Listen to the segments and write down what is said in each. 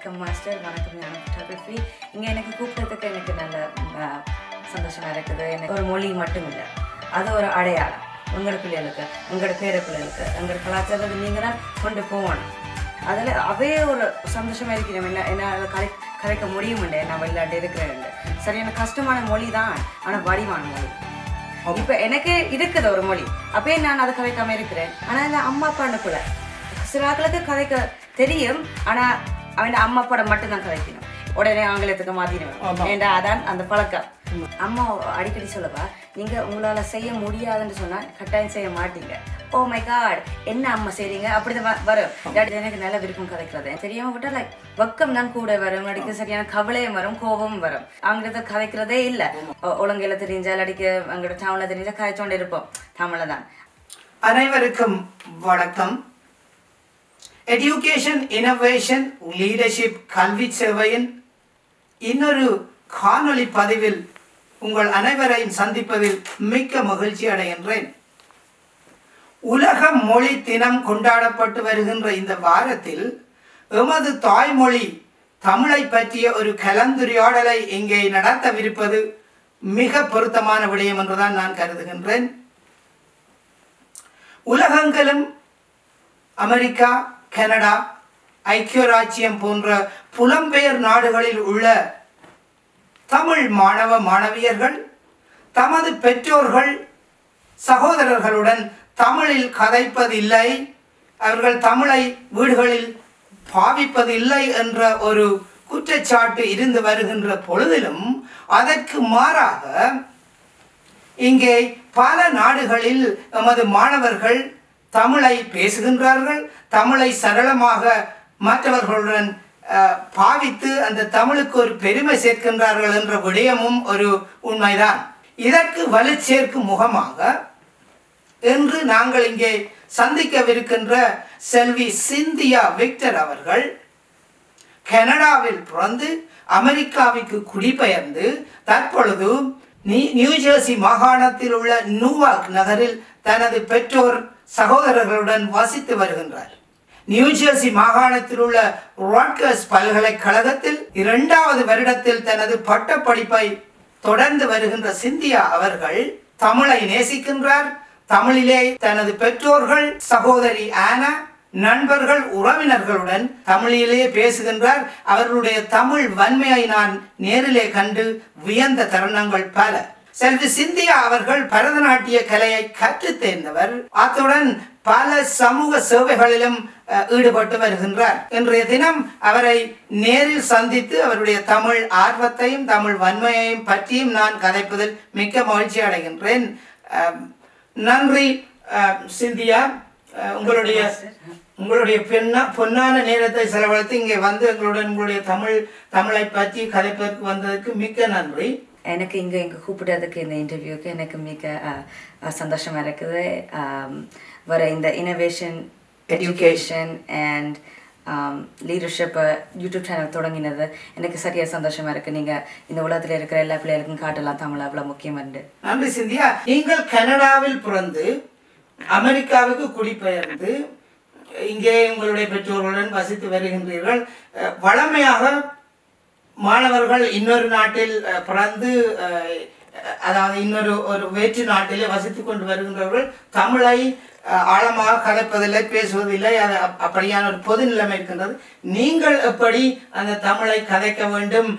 வணக்கம் மாஸ்டர், வணக்கம் ஞான ஃபோட்டோகிராஃபி. இங்கே எனக்கு கூப்பிட்டதுக்கு எனக்கு நல்ல சந்தோஷமாக இருக்குது. எனக்கு ஒரு மொழி மட்டும் இல்லை, அது ஒரு அடையாளம். உங்களோட பிள்ளைகளுக்கு, உங்களோட பேர பிள்ளைகளுக்கு, உங்களோட கலாச்சாரத்தை நீங்கள் தான் கொண்டு போகணும். அதில் அவே ஒரு சந்தோஷமாக இருக்கிறோம். என்னால் கரைக்க முடியுமுண்டு, நான் விளையாட்டு இருக்கிறேன். சரியான கஷ்டமான மொழி தான், ஆனால் வடிவான மொழி. இப்போ எனக்கு இருக்குது ஒரு மொழி, அப்பயே நான் அதை கதைக்காம இருக்கிறேன். ஆனால் இந்த அம்மா அப்பானுக்குள்ள சில ஆக்களுக்கு கதைக்க தெரியும், ஆனால் அவன் அம்மா அப்பாட மட்டும்தான் கதைக்கணும். உடனே ஆங்கிலத்துக்கு மாற்றிடுவேன். ஏண்டா அதான் அந்த பழக்கம். அம்மா அடிக்கடி சொல்லவா, நீங்கள் உங்களால் செய்ய முடியாதுன்னு சொன்னால் கட்டாயம் செய்ய மாட்டீங்க. ஓ மை காட், என்ன அம்மா செய்றீங்க அப்படிதான் வரும். எனக்கு நல்ல விருப்பம் கதைக்கிறது தெரியாம விட்டா லைக் வக்கம் தான் கூட வரும். அடிக்க சரியான கவலையும் வரும், கோபமும் வரும். ஆங்கிலத்தை கதைக்கிறதே இல்லை. ஒழுங்கையில தெரிஞ்சால் அடிக்க அங்கோட டவுன்ல தெரிஞ்சா கதைச்சோண்டு இருப்போம். தமிழ்ல தான். அனைவருக்கும் வணக்கம். எஜுகேஷன் இனோவேஷன் லீடர்ஷிப் கல்வி சேவையின் இன்னொரு காணொளி பதிவில் உங்கள் அனைவரையும் சந்திப்பதில் மிக்க மகிழ்ச்சி அடைகின்றேன். உலக மொழி தினம் கொண்டாடப்பட்டு வருகின்ற இந்த வாரத்தில் எமது தாய்மொழி தமிழை பற்றிய ஒரு கலந்துரையாடலை இங்கே நடத்தவிருப்பது மிக பொருத்தமான விடயம் என்றுதான் நான் கருதுகின்றேன். உலகெங்கிலும் அமெரிக்கா, கனடா, ஐக்கிய ராச்சியம் போன்ற புலம்பெயர் நாடுகளில் உள்ள தமிழ் மாணவ மாணவியர்கள் தமது பெற்றோர்கள் சகோதரர்களுடன் தமிழில் கதைப்பதில்லை, அவர்கள் தமிழை வீடுகளில் பாவிப்பதில்லை என்ற ஒரு குற்றச்சாட்டு இருந்து வருகின்ற பொழுதிலும் அதற்கு மாறாக இங்கே பல நாடுகளில் நமது மாணவர்கள் தமிழை பேசுகின்றார்கள். தமிழை சரளமாக மற்றவர்களுடன் பாவித்து அந்த தமிழுக்கு ஒரு பெருமை சேர்க்கின்றார்கள் என்ற விடயமும் ஒரு உண்மைதான். இதற்கு வலு சேர்க்கும் முகமாக இன்று நாங்கள் இங்கே சந்திக்கவிருக்கின்ற செல்வி சிந்தியா விக்டர் அவர்கள் கனடாவில் பிறந்து அமெரிக்காவிற்கு குடிபெயர்ந்து தற்பொழுது நியூஜெர்சி மாகாணத்தில் உள்ள நியூயார்க் நகரில் தனது பெற்றோர் சகோதரர்களுடன் வசித்து வருகின்றார். நியூஜெர்சி மாகாணத்தில் உள்ள ராட்கர்ஸ் பல்கலைக்கழகத்தில் 2வது வருடத்தில் தனது பட்ட படிப்பை தொடர்ந்து வருகின்ற சிந்தியா அவர்கள் தமிழை நேசிக்கின்றார். தமிழிலே தனது பெற்றோர்கள், சகோதரி ஆனா, நண்பர்கள், உறவினர்களுடன் தமிழிலே பேசுகின்றார். அவர்களுடைய தமிழ் வன்மையை நான் நேரிலே கண்டு வியந்த தருணங்கள் பல. செல்வி சிந்தியா அவர்கள் பரதநாட்டிய கலையை கற்றுத் தேர்ந்தவர். அத்துடன் பல சமூக சேவைகளிலும் ஈடுபட்டு வருகின்றார். இன்றைய தினம் அவரை நேரில் சந்தித்து அவருடைய தமிழ் ஆர்வத்தையும் தமிழ் வன்மையையும் பற்றியும் நான் கதைப்பதில் மிக்க மகிழ்ச்சி அடைகின்றேன். நன்றி சிந்தியா, உங்களுடைய பொன்னான நேரத்தை செலவழித்து இங்கே வந்து எங்களுடன் உங்களுடைய தமிழை பற்றி கதைப்பதற்கு வந்ததற்கு மிக்க நன்றி. எனக்கு இங்கே கூப்பிட்டதுக்கு இந்த இன்டர்வியூக்கு எனக்கு மிக சந்தோஷமாக இருக்குது. வர இந்த இனோவேஷன் எஜுகேஷன் அண்ட் லீடர்ஷிப்பை யூடியூப் சேனல் தொடங்கினது எனக்கு சரியாக சந்தோஷமாக இருக்குது. நீங்கள் இந்த உலகத்தில் இருக்கிற எல்லா பிள்ளைகளுக்கும் காட்டலாம் தமிழ் அவ்வளோ முக்கியமானது. நன்றி சிந்தியா. நீங்கள் கனடாவில் பிறந்து அமெரிக்காவுக்கு குடிபெயர்ந்து இங்கே உங்களுடைய பெற்றோர்களுடன் வசித்து வருகின்றீர்கள். வழமையாக மாணவர்கள் இன்னொரு நாட்டில் பிறந்து, அதாவது ஒரு வேற்று நாட்டிலே வசித்து கொண்டு வருகின்றவர்கள் தமிழை ஆழமாக கதைப்பதில்லை, பேசுவதில்லை. அது அப்படியான ஒரு பொது நிலைமை இருக்கின்றது. நீங்கள் எப்படி அந்த தமிழை கதைக்க வேண்டும்,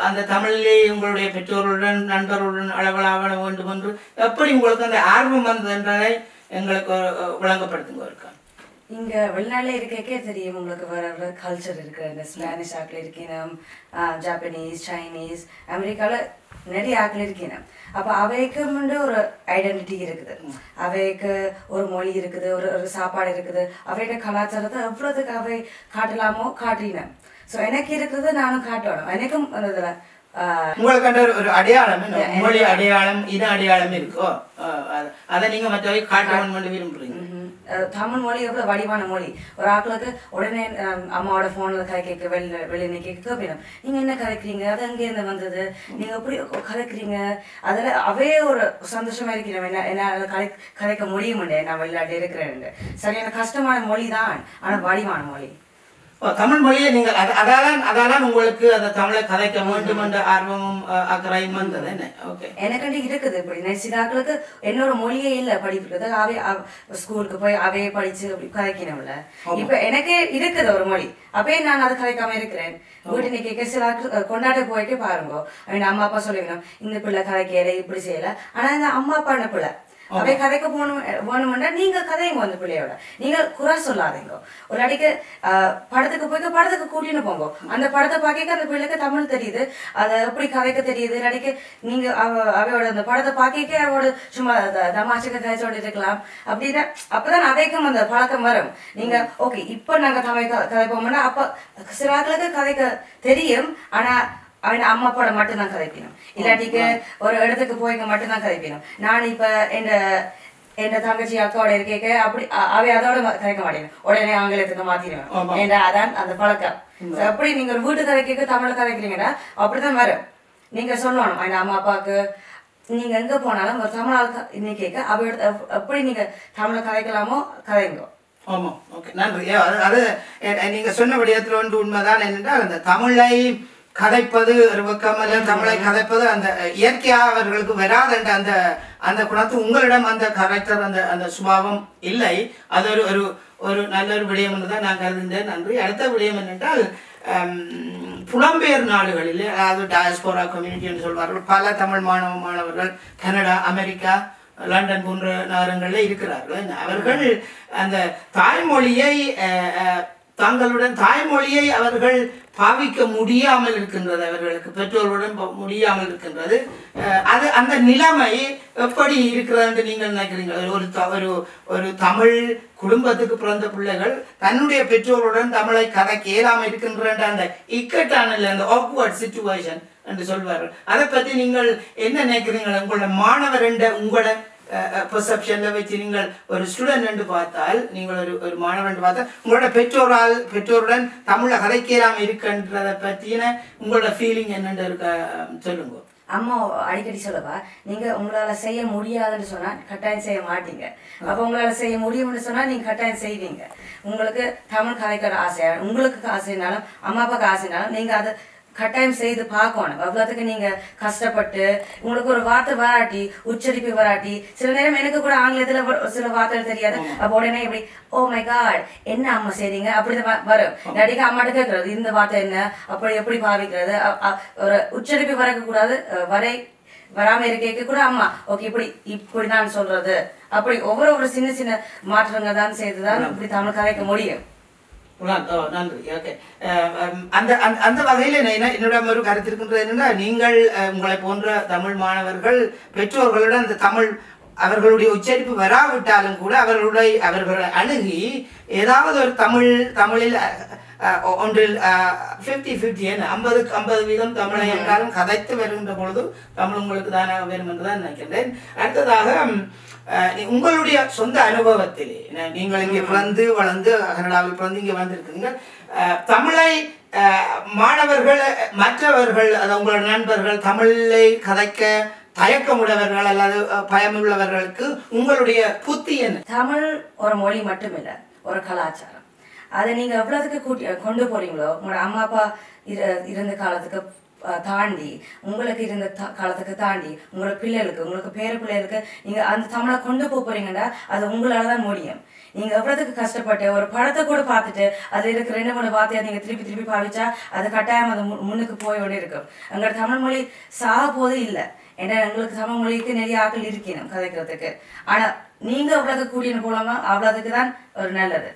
அந்த தமிழிலே உங்களுடைய பெற்றோர்களுடன் நண்பர்களுடன் அளவலாக வேண்டும் என்று எப்படி உங்களுக்கு அந்த ஆர்வம் வந்தது என்றதை எங்களுக்கு விளங்கப்படுத்துங்க. இருக்கா இங்கே வெளிநாட்டில் இருக்கே தெரியும் உங்களுக்கு வர கல்ச்சர் இருக்குது. இந்த ஸ்பானிஷ் ஆக்கள் இருக்கணும், ஜாப்பனீஸ், சைனீஸ், அமெரிக்காவில் நிறைய ஆக்கள் இருக்கணும். அப்போ அவைக்கு முன்னே ஒரு ஐடென்டிட்டி இருக்குது, அவைக்கு ஒரு மொழி இருக்குது, ஒரு சாப்பாடு இருக்குது. அவையோட கலாச்சாரத்தை எவ்வளோத்துக்கு அவை காட்டலாமோ காட்டினேன். ஸோ எனக்கு இருக்கிறது நானும் காட்டணும். எனக்கும் அந்த உங்களுக்கு ஒரு அடையாளம், மொழி அடையாளம், இன அடையாளம் இருக்கோ, அதை நீங்க மற்றவை காட்டணும் என்று விரும்புறீங்க. தமிழ் மொழி எவ்வளோ வடிவான மொழி. ஒரு ஆக்களுக்கு உடனே அம்மாவோட ஃபோனில் கதை கேட்க வெளியே கேட்கணும், நீங்கள் என்ன கதைக்கிறீங்க, அது அங்கேருந்து வந்தது, நீங்கள் எப்படி கதைக்கிறீங்க, அதில் அவே ஒரு சந்தோஷமாக இருக்கிறேன். என்னால் கதைக்க முடியுமுண்டே, நான் வெளிநாட்டில் இருக்கிறேன். சரியான கஷ்டமான மொழி தான், ஆனால் வடிவான மொழி. தமிழ் மொழியை நீங்கள் அதாதான் உங்களுக்கு அந்த தமிழை கதைக்க வேண்டும் என்ற ஆர்வமும் அக்கறையும் வந்தது என்ன? ஓகே, எனக்கு இருக்குது இப்படி சிலாக்களுக்கு என்னோட மொழியே இல்லை படிக்கிறது, அவே ஸ்கூலுக்கு போய் அவையே படிச்சு அப்படி கதைக்கணும்ல. இப்ப எனக்கே இருக்குது ஒரு மொழி, அப்பயே நான் அதை கதைக்காம இருக்கிறேன். வீட்டு கேட்க சில கொண்டாட்ட போயிட்டு பாருங்க, அவங்க அம்மா அப்பா சொல்லிக்கணும் இந்த பிள்ளை கதைக்கல இப்படி செய்யல, ஆனா இந்த அம்மா அப்பான பிள்ளை அவை கதைக்க வேணும்னா நீங்க கதைங்க வந்து பிள்ளையோட, நீங்க குறை சொல்லாதீங்க. ஒரு அடிக்கு படத்துக்கு போய் படத்துக்கு கூட்டின்னு போங்க, அந்த படத்தை பார்க்க அந்த பிள்ளைக்கு தமிழ் தெரியுது, அதை எப்படி கதைக்க தெரியுது. அடிக்கு நீங்க அவையோட அந்த படத்தை பார்க்க அவரோட சும்மா தமாஷுக்கு கதைச்சோட இருக்கலாம் அப்படின்னா, அப்பதான் அவைக்கும் அந்த பழக்கம் வரும். நீங்க ஓகே இப்ப நாங்க கதைப்போம்னா அப்ப சில ஆட்களுக்கு கதைக்க தெரியும், ஆனா அவன் அம்மா அப்பாவோட மட்டும்தான் கதைக்கணும், இல்லாட்டிக்கு ஒரு இடத்துக்கு போய்க்க மட்டும்தான் கதைக்கணும். நான் இப்ப என் தங்கச்சி அக்காவோட இருக்கேக்க அப்படி அவை அதோட கதைக்க மாட்டேன், உடனே ஆங்கிலத்துக்கு மாத்திடுவேன். ஏன்னா அதான் அந்த பழக்கம். அப்படி நீங்க ஒரு வீட்டு கதைக்க தமிழ் கதைக்கிறீங்கன்னா அப்படிதான் வரும். நீங்க சொல்லணும் என் அம்மா அப்பாவுக்கு நீங்க எங்க போனாலும் ஒரு தமிழ் இன்னைக்கு கேட்க அவ எப்படி நீங்க தமிழை கதைக்கலாமோ கதைங்க. ஆமாம், ஓகே, நன்றி. அது நீங்க சொன்ன விடயத்தில் ஒன்று உண்மைதான். என்னென்றால் அந்த தமிழை கதைப்பது ஒரு பக்கமல்ல, தமிழை கதைப்பது அந்த இயற்கையாக அவர்களுக்கு வராத அந்த அந்த குணத்து உங்களிடம் அந்த கரெக்டர் அந்த அந்த சுபாவம் இல்லை. அது ஒரு ஒரு ஒரு நல்ல ஒரு விடயம் என்று தான் நான் கருதுகிறேன். நன்றி. அடுத்த விடயம் என்னென்றால் புலம்பெயர் நாடுகளில், அதாவது டயஸ்போரா கம்யூனிட்டி என்று சொல்வார்கள், பல தமிழ் மாணவர்கள் கனடா, அமெரிக்கா, லண்டன் போன்ற நகரங்களில் இருக்கிறார்கள். அவர்கள் அந்த தாய்மொழியை தங்களுடன் தாய்மொழியை அவர்கள் பாவிக்க முடியாமல் இருக்கின்றது, அவர்களுக்கு பெற்றோர்களுடன் முடியாமல் இருக்கின்றது. அது அந்த நிலைமை எப்படி இருக்கிறது என்று நீங்கள் நினைக்கிறீர்கள்? ஒரு ஒரு தமிழ் குடும்பத்துக்கு பிறந்த பிள்ளைகள் தன்னுடைய பெற்றோருடன் தமிழை கதைக்க இயலாமல் இருக்கின்ற அந்த இக்கட்டான அந்த ஆக்வர்ட் சிச்சுவேஷன் என்று சொல்வார்கள். அதை பற்றி நீங்கள் என்ன நினைக்கிறீர்கள்? உங்களோட மாணவர் என்ற உங்களோட பெர்செப்ஷனில் வச்சு நீங்கள் ஒரு ஸ்டூடெண்ட் என்று பார்த்தால், நீங்கள் ஒரு மாணவன் என்று பார்த்தால் உங்களோட பெற்றோருடன் தமிழை கதைக்கலாம் இருக்கின்றதை பற்றின உங்களோட ஃபீலிங் என்னென்று இருக்க சொல்லுங்க. அம்மா அடிக்கடி சொல்லவா, நீங்க உங்களால செய்ய முடியாதுன்னு சொன்னா கட்டாயம் செய்ய மாட்டீங்க. அப்ப உங்களால செய்ய முடியும்னு சொன்னா நீங்க கட்டாயம் செய்வீங்க. உங்களுக்கு தமிழ் கதைக்கிற ஆசை, உங்களுக்கு ஆசைனாலும் அம்மா அப்பாவுக்கு ஆசைனாலும் நீங்க அதை கட்டாயம் செய்து பார்க்கணும். அவ்வளோத்துக்கு நீங்க கஷ்டப்பட்டு உங்களுக்கு ஒரு வார்த்தை வராட்டி, உச்சரிப்பு வராட்டி, சில நேரம் எனக்கு கூட ஆங்கிலத்துல சில வார்த்தைகள் தெரியாது, அப்போ உடனே இப்படி ஓ மை காட் என்ன அம்மா செய்றீங்க அப்படிதான் வரும். நடிக்க அம்மாட்ட கேட்கறது இந்த வார்த்தை என்ன, அப்படி எப்படி பாவிக்கிறது, ஒரு உச்சரிப்பு வரக்கூடாது, வராம இருக்க கூட அம்மா ஓகே இப்படி நான் சொல்றது, அப்படி ஒவ்வொரு சின்ன சின்ன மாற்றங்கள் தான் செய்துதான் இப்படி தமிழ் கதைக்க முடியும். நன்றி. ஓகே, அந்த அந்த வகையில் என்னோட ஒரு கருத்து இருக்கின்றது என்னன்னா, நீங்கள் உங்களை போன்ற தமிழ் மாணவர்கள் பெற்றோர்களுடன் அந்த தமிழ் அவர்களுடைய உச்சரிப்பு வராவிட்டாலும் கூட அவர்களை அணுகி ஏதாவது ஒரு தமிழில் ஒன்றில் 50-50 என்ன 50% தமிழை என்றாலும் கதைத்து வருகின்ற பொழுது தமிழ் உங்களுக்கு தானாக வரும் என்று தான் நினைக்கின்றேன். அடுத்ததாக உங்களுடைய சொந்த அனுபவத்திலே நீங்கள் இங்கே பிறந்து வளர்ந்து கனடாவில் பிறந்து இங்கே வந்திருக்கீங்க, தமிழை மாணவர்கள் மற்றவர்கள் அதாவது உங்களோட நண்பர்கள் தமிழை கதைக்க தயக்கமுள்ளவர்கள் அல்லது பயமுள்ளவர்களுக்கு உங்களுடைய புத்தி என்ன? தமிழ் ஒரு மொழி மட்டுமில்லை, ஒரு கலாச்சாரம். அதை நீங்க எவ்வளவுக்கு கொண்டு போறீங்களோ உங்களோட அம்மா அப்பா இருந்த காலத்துக்கு தாண்டி, உங்களுக்கு இருந்த காலத்துக்கு தாண்டி உங்களோட பிள்ளைகளுக்கு உங்களுக்கு பேர பிள்ளைகளுக்கு நீங்க அந்த தமிழை கொண்டு போறீங்கன்னா அது உங்களால தான் முடியும். நீங்க எவ்வளவுக்கு கஷ்டப்பட்டு ஒரு படத்தை கூட பார்த்துட்டு அது இருக்கிற 2-3 வார்த்தையை நீங்க திருப்பி திருப்பி பாவிச்சா அது கட்டாயம் அது முன்னுக்கு போய் கொண்டே இருக்கும். எங்களோட தமிழ் மொழி சாக போது இல்லை, ஏன்னா எங்களுக்கு தமிழ் மொழிக்கு நிறைய ஆட்கள் இருக்கணும் கதைக்கிறதுக்கு. ஆனா நீங்க எவ்வளவுக்கு கூட்டின்னு போலாமா அவ்வளவுக்கு தான் ஒரு நல்லது.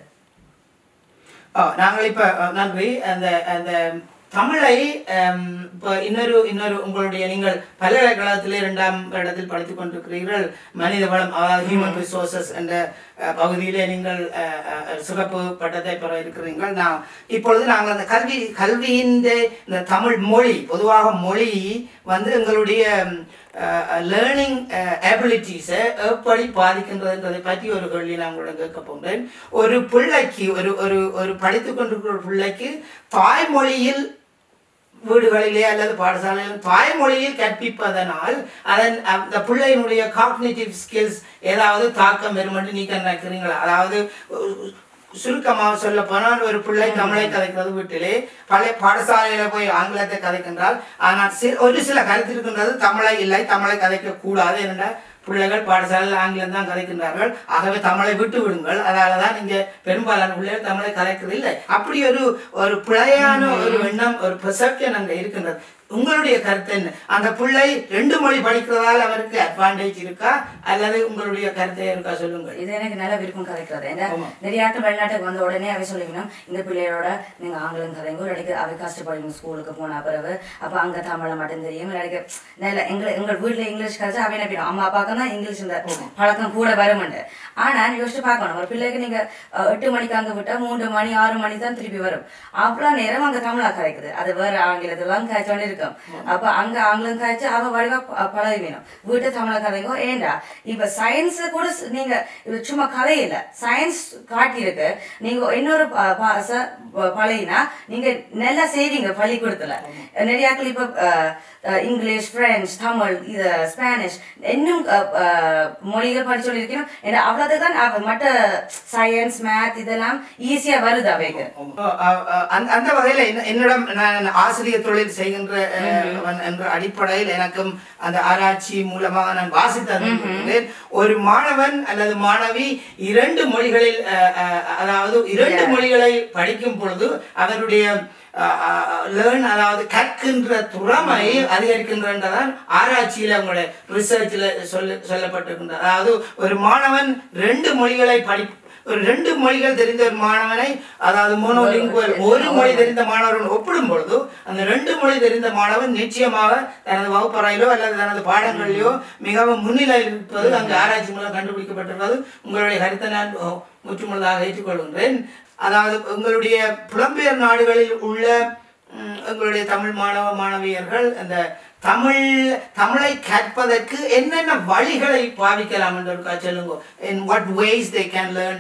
நாங்கள் இப்ப நன்றி. அந்த அந்த தமிழை இப்போ இன்னொரு உங்களுடைய நீங்கள் பல்கலைக்கழகத்திலே 2ஆம் இடத்தில் படித்துக் கொண்டிருக்கிறீர்கள், மனித வளம் அதாவது ஹியூமன் ரிசோர்சஸ் என்ற பகுதியிலே நீங்கள் சிறப்பு பட்டத்தை பெற இருக்கிறீர்கள். இப்பொழுது நாங்கள் அந்த கல்வியின் இந்த தமிழ் மொழி பொதுவாக மொழி எங்களுடைய லேர்னிங் எபிலிட்டிஸை எப்படி பாதிக்கின்றதுன்றதை பற்றி ஒரு கேள்வி நான் உங்களிடம் கேட்க போகிறேன். ஒரு பிள்ளைக்கு ஒரு படித்து கொண்டிருக்கிற ஒரு பிள்ளைக்கு தாய்மொழியில் வீடுகளிலே அல்லது பாடசாலையில் தாய்மொழியில் கற்பிப்பதனால் அந்த பிள்ளையினுடைய காக்னிட்டிவ் ஸ்கில்ஸ் ஏதாவது தாக்கம் வரும் என்று நீங்கள் நினைக்கிறீங்களா? அதாவது சுருக்கமாக சொல்ல போனால் ஒரு பிள்ளை தமிழை கதைக்கிறது வீட்டிலே, பழைய பாடசாலையில போய் ஆங்கிலத்தை கதைக்கின்றால். ஆனால் ஒரு சில கருத்து இருக்கின்றது, தமிழை இல்லை, தமிழை கதைக்க கூடாது என்ற பிள்ளைகள் பாடசாலையில் ஆங்கிலம் தான் கதைக்கின்றார்கள், ஆகவே தமிழை விட்டு விடுங்கள், அதனால தான் இங்கே பெரும்பாலான பிள்ளைகள் தமிழை கதைக்கிறது இல்லை. அப்படி ஒரு பிழையான ஒரு எண்ணம், ஒரு பெர்செப்ஷன் அங்கே இருக்கின்றது. உங்களுடைய கருத்து என்ன? அந்த பிள்ளை 2 மொழி படிக்கிறதால அவருக்கு அட்வான்டேஜ் இருக்கா, அல்லது உங்களுடைய கருத்தை இருக்கா சொல்லுங்கள். இது எனக்கு நல்ல விருப்பம் கதைக்கிறது. ஏன்னா நிறைய வெளிநாட்டுக்கு வந்த உடனே அவை சொல்லிக்கணும், இந்த பிள்ளையோட நீங்க ஆங்கிலம் கதைங்க, இல்லாட்டி அவை கஷ்டப்படுங்க ஸ்கூலுக்கு போன பிறகு, அப்ப அங்க தமிழை மட்டும் தெரியும், இல்லாட்டி நல்ல எங்கள் வீட்டுல இங்கிலீஷ் கதைச்சு அவை என்ன அம்மா அப்பாவுக்கு தான் இங்கிலீஷ் இந்த பழக்கம் கூட வருமுண்டு. ஆனா யோசிச்சு பார்க்கணும், ஒரு பிள்ளைக்கு நீங்க 8 மணிக்கு அங்க விட்டா 3 மணி 6 மணி தான் திருப்பி வரும். அவ்வளவு நேரம் அங்க தமிழா கதைக்குது, அது வேற ஆங்கிலத்தெல்லாம் கதைச்சோன்னு இருக்கும். அப்ப அங்க ஆங்கிலம் கதைச்சு அவ வடிவா பழகி வேணும், வீட்டு தமிழ கதைங்கோ. ஏண்டா இப்ப சயின்ஸ் கூட நீங்க சும்மா கதை இல்ல, சயின்ஸ் காட்டியிருக்கு, நீங்க இன்னொரு பாச பழகினா நீங்க நல்லா செய்வீங்க பள்ளிக்கூடத்துல. நிறையாக்கள் இப்ப இங்கிலீஷ், பிரெஞ்சு, தமிழ், இது ஸ்பானிஷ் இன்னும் மொழிகள் படிச்சு சொல்லியிருக்கணும். ஏன்னா அவ்வளவுதான் மற்ற சயின்ஸ் மேத் இதெல்லாம் ஈஸியா வருது அவைக்கு. அந்த வகையில என்னிடம் நான் ஆசிரியர் தொழில் செய்கின்ற என்ற அடிப்படையில் எனக்கும் அந்த ஆராய்ச்சி மூலமாக நான் வாசித்தேன். ஒரு மாணவன் அல்லது மாணவி 2 மொழிகளில், அதாவது 2 மொழிகளை படிக்கும் பொழுது அவருடைய அதாவது கற்கின்ற திறமை அதிகரிக்கின்றதான் ஆராய்ச்சியில உங்களுடைய ரிசர்ச்ல சொல்லப்பட்டிருக்கின்றது. அதாவது ஒரு மாணவன் 2 மொழிகளை ஒரு 2 மொழிகள் தெரிந்த ஒரு மாணவனை, அதாவது மோனோலிங்குவல், ஒரு மொழி தெரிந்த மாணவர்கள் ஒப்பிடும் பொழுது அந்த 2 மொழி தெரிந்த மாணவன் நிச்சயமாக தனது வகுப்பறையிலோ அல்லது தனது பாடங்களிலோ மிகவும் முன்னிலையில் இருப்பது அங்கு ஆராய்ச்சி மூலம் கண்டுபிடிக்கப்பட்டிருப்பது. உங்களுடைய கருத்தை நான் முற்றுமுழுதாக ஏற்றுக்கொள்கின்றேன். அதாவது உங்களுடைய புலம்பெயர் நாடுகளில் உள்ள உங்களுடைய தமிழ் மாணவ மாணவியர்கள் அந்த தமிழை கற்பதற்கு என்னென்ன வழிகளை பாவிக்கலாம் என்று சொல்லுங்க. in what ways they can learn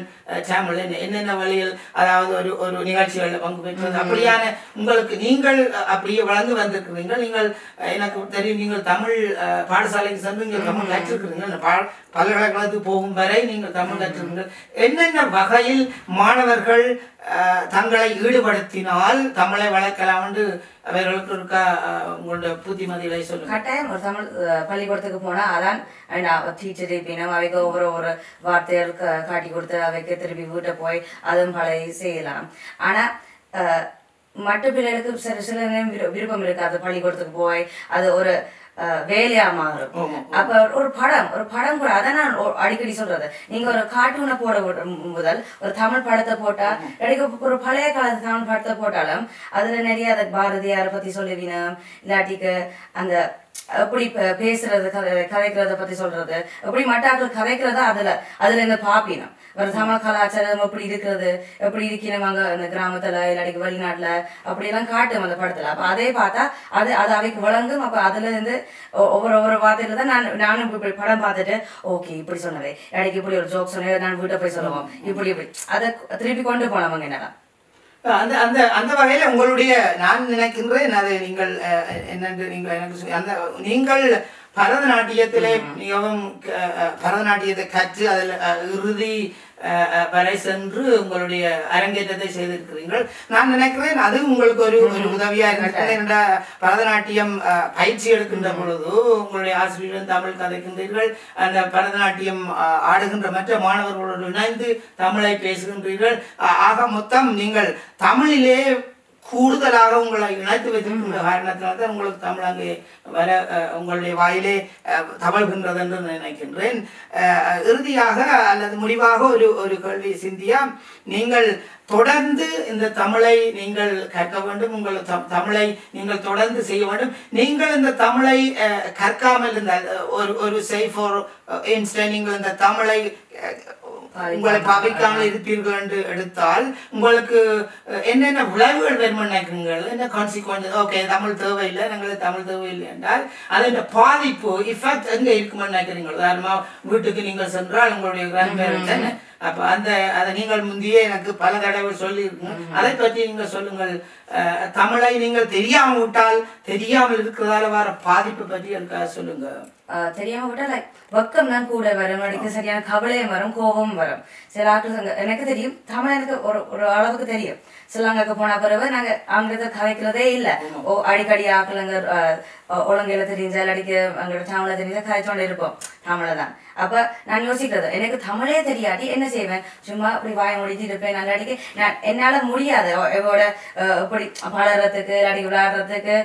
Tamil, என்னென்ன வழிகள், அதாவது ஒரு நிகழ்ச்சிகளில் பங்கு பெற்றது அப்படியான உங்களுக்கு நீங்கள் அப்படியே வளர்ந்து வந்திருக்கிறீர்கள். நீங்கள் எனக்கு தெரியும், நீங்கள் தமிழ் பாடசாலைக்கு சென்று நீங்கள் தமிழ் கற்றிருக்கிறீர்கள், பல்கலைக்கழகத்துக்கு போகும் வரை நீங்கள் தமிழ் கற்றிருக்கிறீர்கள். என்னென்ன வகையில் மாணவர்கள் தங்களை ஈடுபடுத்தினால் தமிழை வளர்க்கலாம் என்று அவர்களுக்கு இருக்கா உங்களோட புத்திமதிகளை சொல்லுங்க. கட்டாயம் ஒரு தமிழ் பள்ளிக்கூடத்துக்கு போனா அதான் டீச்சர் இருப்பினும் அவைக்கு ஒவ்வொரு வார்த்தைகள் காட்டி கொடுத்து அவைக்கு திருப்பி வீட்டை போய் அதுவும் பழைய செய்யலாம். ஆனா மற்ற பிள்ளைகளுக்கு சில நேரம் விருப்பம் இருக்காது, பள்ளிக்கூடத்துக்கு போய் அது ஒரு வேலையா மாறும். அப்ப ஒரு படம் கூட, அதான் நான் அடிக்கடி சொல்றது, நீங்க ஒரு கார்ட்டூனை போட முதல் ஒரு தமிழ் படத்தை போட்டா, ஒரு பழைய காலத்து தமிழ் படத்தை போட்டாலும் அதுல நிறைய அதை பாரதியாரை பத்தி சொல்லுவீங்க, இல்லாட்டிக்கு அந்த எப்படி பேசுறது கதைக்கிறத பத்தி சொல்றது, எப்படி மட்டாக்கள் கதைக்கிறதா அதுல இருந்து பாப்பினோம். ஒரு தமிழ் கலாச்சாரம் எப்படி இருக்கிறது, எப்படி இருக்கணும் அங்க அந்த கிராமத்துல இல்லாட்டி வெளிநாட்டுல அப்படி எல்லாம் காட்டும் அந்த படத்துல. அப்ப அதே பார்த்தா அது அவைக்கு வழங்கும். அப்ப அதுல இருந்து ஒவ்வொரு வார்த்தையில தான் நானும் இப்படி படம் பார்த்துட்டு ஓகே இப்படி சொன்னவே இடைக்கு இப்படி ஒரு ஜோக் சொன்னே நான் வீட்டை போய் சொல்லுவோம், இப்படி அதை திருப்பி கொண்டு போனவங்க என்னெல்லாம். அந்த வகையில உங்களுடைய நான் நினைக்கின்றேன், அது நீங்கள் என்னென்று நீங்கள் எனக்கு நீங்கள் பரதநாட்டியத்திலே மிகவும் பரதநாட்டியத்தை கற்று அதில் இறுதி வரை சென்று உங்களுடைய அரங்கேற்றத்தை செய்திருக்கிறீர்கள். நான் நினைக்கிறேன் அது உங்களுக்கு ஒரு உதவியா இருக்கிறது. பரதநாட்டியம் பயிற்சி எடுக்கின்ற பொழுது உங்களுடைய ஆசிரியருடன் தமிழ் கதைக்கின்றீர்கள், அந்த பரதநாட்டியம் ஆடுகின்ற மற்ற மாணவர்களோடு இணைந்து தமிழை பேசுகின்றீர்கள். ஆக மொத்தம் நீங்கள் தமிழிலே கூடுதலாக உங்களை இணைத்து வைத்திருக்கின்ற காரணத்தினால்தான் உங்களுக்கு தமிழ் அங்கே வர உங்களுடைய வாயிலே தவழ்கின்றது என்று நினைக்கின்றேன். இறுதியாக அல்லது முடிவாக ஒரு கேள்வி சிந்தியா, நீங்கள் தொடர்ந்து இந்த தமிழை நீங்கள் கற்க வேண்டும், உங்கள் தமிழை நீங்கள் தொடர்ந்து செய்ய வேண்டும். நீங்கள் இந்த தமிழை கற்காமல் இருந்தால் ஒரு ஃபார் இன்ஸ்டன்ஸ் நீங்கள் இந்த தமிழை உங்களை பாவிக்காமல் இருப்பீர்கள் என்று எடுத்தால் உங்களுக்கு என்னென்ன விளைவுகள் வேணும்னு நினைக்கிறீர்கள், என்ன கான்சிக்வன்ஸ்? ஓகே தமிழ் தேவையில்லை, எங்களுக்கு தமிழ் தேவையில்லை என்றால் அதோட பாதிப்பு இஃபெக்ட் எங்கே இருக்குமென்னு நினைக்கிறீர்கள்? உதாரணமாக வீட்டுக்கு நீங்கள் சென்றால் உங்களுடைய கிராண்ட் பேரண்ட்ஸ் அப்போ அதை நீங்கள் முந்தையே எனக்கு பல தடவை சொல்லியிருக்கீங்க, அதை பற்றி நீங்கள் சொல்லுங்கள். தமிழை நீங்கள் தெரியாமல் விட்டால் தெரியாமல் இருக்கிறதால வர பாதிப்பு பற்றி எனக்காக சொல்லுங்க. தெரியாம விட்டா லைக் வெக்கம் தான் கூட வரும், எனக்கு சரியான கவலையும் வரும், கோபமும் வரும். சில ஆட்கள் எனக்கு தெரியும் தமிழ், எனக்கு ஒரு ஒரு அளவுக்கு தெரியும். ஸ்ரீலங்காக்கு போன பிறகு நாங்க ஆங்கிலத்தை கதைக்கிறதே இல்லை. அடிக்கடி ஆக்கலங்க ஒழுங்கையில தெரிஞ்சா அடிக்க அங்க தமிழ தெரிஞ்சா கதைச்சோண்டு இருப்போம், தமிழை தான். அப்ப நான் யோசிக்கிறது, எனக்கு தமிழே தெரியாட்டி என்ன செய்வேன், சும்மா அப்படி வாய முடிச்சு இருப்பேன். நல்ல அடிக்க நான் என்னால முடியாது இவோட இப்படி பழறதுக்கு இல்லாடி விளையாடுறதுக்கு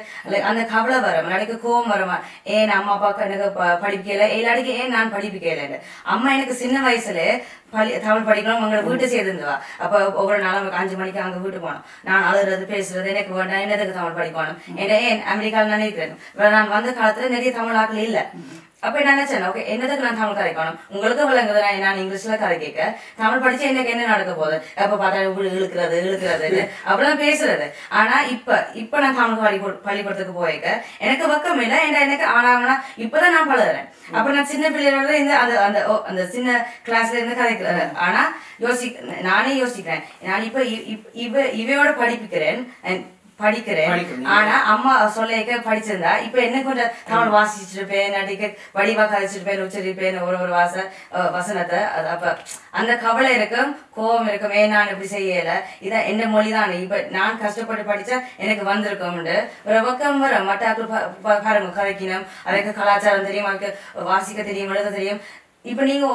அந்த கவலை வரும், இல்லாடிக்கு கோவம் வருமா, ஏன் அம்மா அப்பாவுக்கு எனக்கு படிப்பிக்கல, இல்லாடிக்கு ஏன் நான் படிப்பிக்கல. அம்மா எனக்கு சின்ன வயசுல தமிழ் படிக்கணும் உங்களை வீட்டு சேர்ந்துருந்துவா. அப்போ ஒவ்வொரு நாளும் 5 மணிக்கு அங்கே வீட்டு போனோம். நான் அழுறது பேசுறது எனக்கு வேண்டாம், என்னதுக்கு தமிழ் படிக்கணும், ஏன் அமெரிக்காவில் நினைக்கிறேன். நான் வந்த காலத்துல நிறைய தமிழ் ஆக்கள் இல்லை. அப்ப என்ன நினைச்சேன், ஓகே என்னதுக்கு நான் தமிழ் கதைக்கணும், உங்களுக்கு விளங்குது நான் இங்கிலீஷ்ல கதை கேட்க, தமிழ் படிச்சு எனக்கு என்ன நடக்க போகுது, எப்ப பார்த்தா இழுக்கிறது அப்படிலாம் பேசுறது. ஆனா இப்ப நான் தமிழ் பள்ளிக்கூடத்துக்கு போயிருக்க எனக்கு வெக்கம் இல்லை, எனக்கு ஆனா இப்பதான் நான் பழகுறேன். அப்ப நான் சின்ன பிள்ளைகளோட இருந்து அந்த அந்த சின்ன கிளாஸ்ல இருந்து கதைக்கிறது. ஆனா நானே யோசிக்கிறேன், நான் இப்ப இவையோட படிக்கிறேன். ஆனா அம்மா சொல்லிக்க படிச்சிருந்தா இப்ப என்ன கொஞ்சம் தமிழ் வாசிச்சிருப்பேன், நடிக்க வடிவா கதைச்சிருப்பேன், உச்சரிப்பேன் ஒரு ஒரு வசனத்தை. அப்ப அந்த கவலை இருக்கும், கோபம் இருக்கும், ஏன் நான் இப்படி செய்யல, இதான் என்ன மொழிதான், இப்ப நான் கஷ்டப்பட்டு படிச்சா எனக்கு வந்திருக்கும். ஒரு பக்கம் வரும் மட்டாக்கள் பாருங்க கதைக்கணும், அதுக்கு கலாச்சாரம் தெரியும், அதுக்கு வாசிக்க தெரியும், எழுத தெரியும். இப்ப நீங்க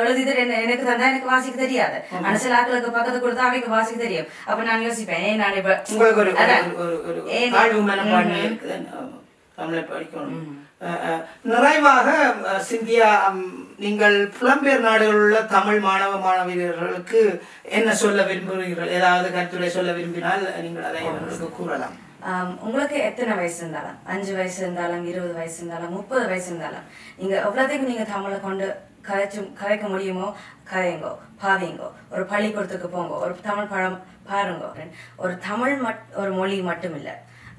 எழுதிட்டு எனக்கு தந்தா எனக்கு வாசிக்க தெரியாது, ஆனா சில ஆட்களுக்கு பக்கத்து கொடுத்தா அவைக்கு வாசிக்க தெரியும். அப்ப நான் யோசிப்பேன், ஏன் நான் இப்ப தமிழை படிக்கணும். நிறைவாக சிந்தியா, நீங்கள் புலம்பெயர் நாடுகளில் உள்ள தமிழ் மாணவ மாணவியர்களுக்கு என்ன சொல்ல விரும்புகிறீர்கள்? ஏதாவது கருத்துரை சொல்ல விரும்பினால் நீங்கள் அதை அவர்களுக்கு கூறலாம். உங்களுக்கு எத்தனை வயசு இருந்தாலும், 5 வயசு இருந்தாலும், 20 வயசு இருந்தாலும், 30 வயசு இருந்தாலும், நீங்க எவ்வளவுக்கு நீங்க தமிழை கொண்டு கதைக்க முடியுமோ கதைங்கோ, பாவீங்கோ, ஒரு பள்ளிக்கூடத்துக்கு போங்க, ஒரு தமிழ் படம் பாருங்க. ஒரு தமிழ் ஒரு மொழி மட்டும் இல்லை,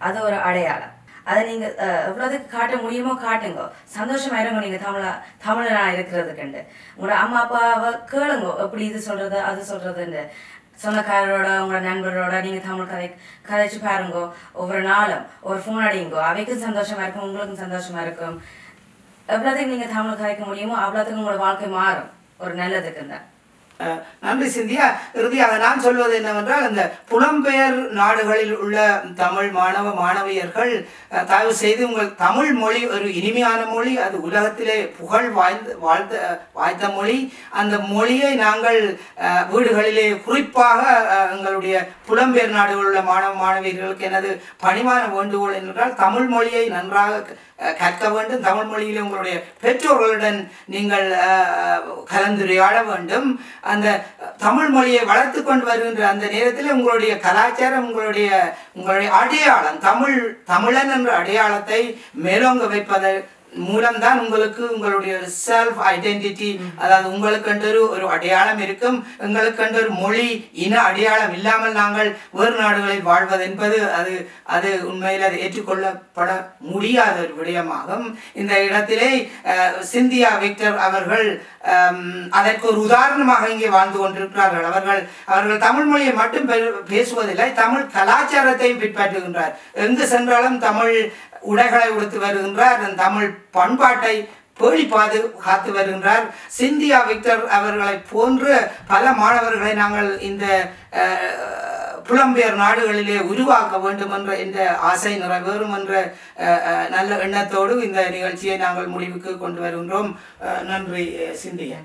அது ஒரு அடையாளம். அதை நீங்க எவ்வளவுக்கு காட்ட முடியுமோ காட்டுங்க, சந்தோஷமா இருங்க. நீங்க தமிழனா இருக்கிறதுக்குண்டு உங்களோட அம்மா அப்பாவை கேளுங்க, எப்படி இது சொல்றது அது சொல்றதுன்னு. சொந்தக்காரரோட உங்களோட நண்பரோட நீங்க தமிழ் கதைச்சு பாருங்க. ஒவ்வொரு நாளும் ஒரு ஃபோன் அடிங்கோ, அவைக்கும் சந்தோஷமா இருக்கும், உங்களுக்கும் சந்தோஷமா இருக்கும். எவ்வளவுக்கு நீங்க தமிழ் கதைக்க முடியுமோ அவ்வளவுக்கு உங்களோட வாழ்க்கை மாறும், ஒரு நல்லதுக்கு தான். நன்றி சிந்தியா. இறுதியாக நான் சொல்வது என்னவென்றால், இந்த புலம்பெயர் நாடுகளில் உள்ள தமிழ் மாணவ மாணவியர்கள் தயவு செய்து உங்கள் தமிழ் மொழி ஒரு இனிமையான மொழி, அது உலகத்திலே புகழ் வாய்ந்த மொழி. அந்த மொழியை நாங்கள் வீடுகளிலே குறிப்பாக எங்களுடைய புலம்பெயர் நாடுகளில் உள்ள மாணவ மாணவியர்களுக்கு எனது பணிவான வேண்டுகோள் என்றால், தமிழ் மொழியை நன்றாக கற்க வேண்டும். தமிழ் மொழியிலே உங்களுடைய பெற்றோர்களுடன் நீங்கள் கலந்துரையாட வேண்டும். அந்த தமிழ் மொழியை வளர்த்து கொண்டு வருகின்ற அந்த நேரத்தில் உங்களுடைய கலாச்சாரம், உங்களுடைய அடையாளம், தமிழன் என்ற அடையாளத்தை மேலோங்க வைப்பதை மூலம்தான் உங்களுக்கு உங்களுடைய செல்ஃப் ஐடென்டிட்டி, அதாவது உங்களுக்கு ஒரு அடையாளம் இருக்கும். எங்களுக்கு ஒரு மொழி இன அடையாளம் இல்லாமல் நாங்கள் வேறு நாடுகளில் வாழ்வது என்பது அது உண்மையில் அது ஏற்றுக்கொள்ளப்பட முடியாத ஒரு விடயமாகும். இந்த இடத்திலே சிந்தியா விக்டர் அவர்கள் அதற்கு ஒரு உதாரணமாக இங்கே வாழ்ந்து கொண்டிருக்கிறார்கள். அவர்கள் தமிழ் மொழியை மட்டும் பேசுவதில்லை, தமிழ் கலாச்சாரத்தையும் பின்பற்றுகின்றார். எங்கு சென்றாலும் தமிழ் உடைகளை உடுத்து வருகின்றார், தமிழ் பண்பாட்டை பேணி பாதுகாத்து வருகின்றார். சிந்தியா விக்டர் அவர்களை போன்று பல மாணவர்களை நாங்கள் இந்த புலம்பெயர் நாடுகளிலே உருவாக்க வேண்டும் என்ற இந்த ஆசை நிறைவேறும் என்ற நல்ல எண்ணத்தோடு இந்த நிகழ்ச்சியை நாங்கள் முடிவுக்கு கொண்டு வருகின்றோம். நன்றி சிந்தியா.